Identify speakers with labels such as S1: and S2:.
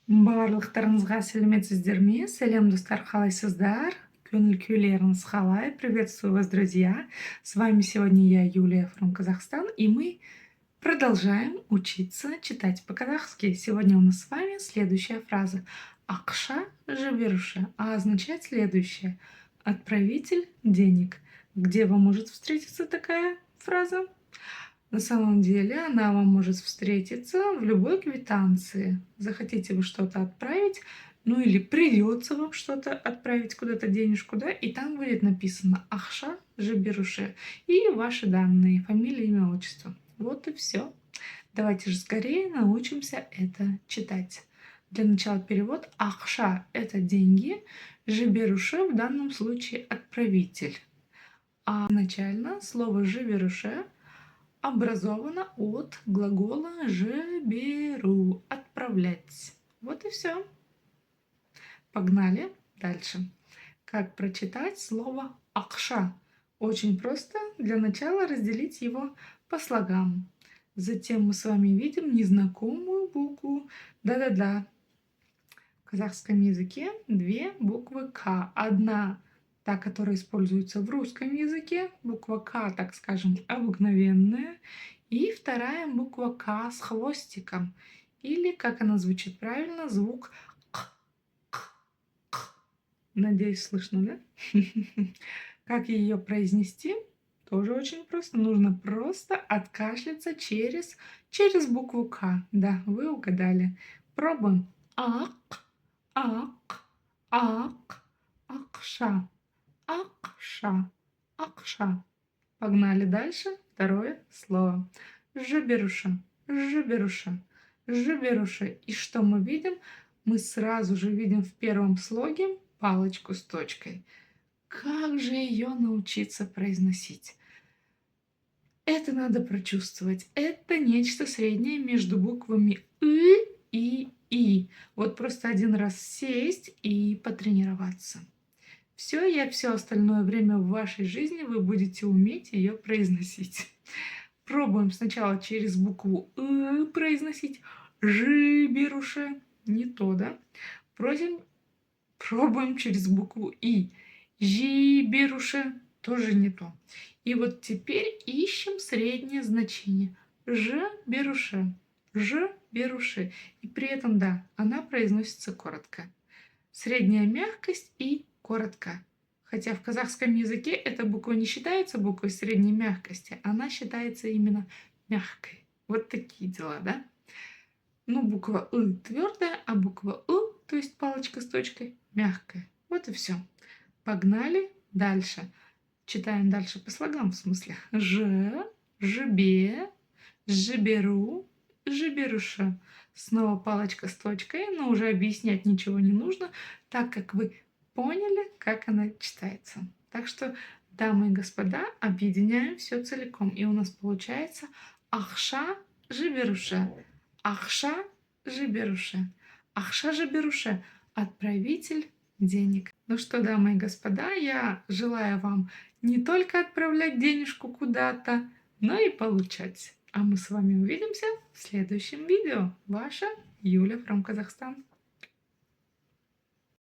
S1: Барлықтарыңызға сәлеметсіздер ме? Сәлем, достар, қалайсыздар? Көңіл күйлеріңіз қалай? Приветствую вас, друзья! С вами сегодня я, Юлия from Казахстан, и мы продолжаем учиться читать по-казахски. Сегодня у нас с вами следующая фраза. Акша жиберуша, а означает следующее. Отправитель денег. Где вам может встретиться такая фраза? На самом деле она вам может встретиться в любой квитанции. Захотите вы что-то отправить, ну или придется вам что-то отправить куда-то денежку, да, и там будет написано Ахша Жиберуше и ваши данные, фамилия, имя, отчество. Вот и все. Давайте же скорее научимся это читать. Для начала перевод. Ахша – это деньги, Жиберуше в данном случае отправитель. А изначально слово Жиберуше образовано от глагола «же беру» – «отправлять». Вот и все. Погнали дальше. Как прочитать слово «акша»? Очень просто. Для начала разделить его по слогам. Затем мы с вами видим незнакомую букву. Да-да-да. В казахском языке две буквы «к». Одна та, которая используется в русском языке, буква «К», так скажем, обыкновенная, и вторая буква «К» с хвостиком, или, как она звучит правильно, звук «к». Надеюсь, слышно, да? Как ее произнести? Тоже очень просто. Нужно просто откашляться через букву «К». Да, вы угадали. Пробуем. Ак, ак, ак, акша. Акша, акша. Погнали дальше. Второе слово. Жиберуша, жиберуша, жиберуша. И что мы видим? Мы сразу же видим в первом слоге палочку с точкой. Как же ее научиться произносить? Это надо прочувствовать. Это нечто среднее между буквами «ы» и «и». Вот просто один раз сесть и потренироваться. Все, и все остальное время в вашей жизни вы будете уметь ее произносить. Пробуем сначала через букву произносить жиберуше. Не то, да? Пробуем через букву И. Жиберуше. Тоже не то. И вот теперь ищем среднее значение. Жберуше. Жберуше. И при этом, да, она произносится коротко. Средняя мягкость и коротко. Хотя в казахском языке эта буква не считается буквой средней мягкости, она считается именно мягкой. Вот такие дела, да? Ну, буква «ы» твердая, а буква «у», то есть палочка с точкой, мягкая. Вот и все. Погнали дальше. Читаем дальше по слогам, в смысле. Жбе, жберу, жберуша. Снова палочка с точкой, но уже объяснять ничего не нужно, так как вы поняли, как она читается. Так что, дамы и господа, объединяем все целиком. И у нас получается Ахша жберуша. Ахша жберуша. Ахша жберуша. Отправитель денег. Ну что, дамы и господа, я желаю вам не только отправлять денежку куда-то, но и получать. А мы с вами увидимся в следующем видео. Ваша Юля from Казахстан.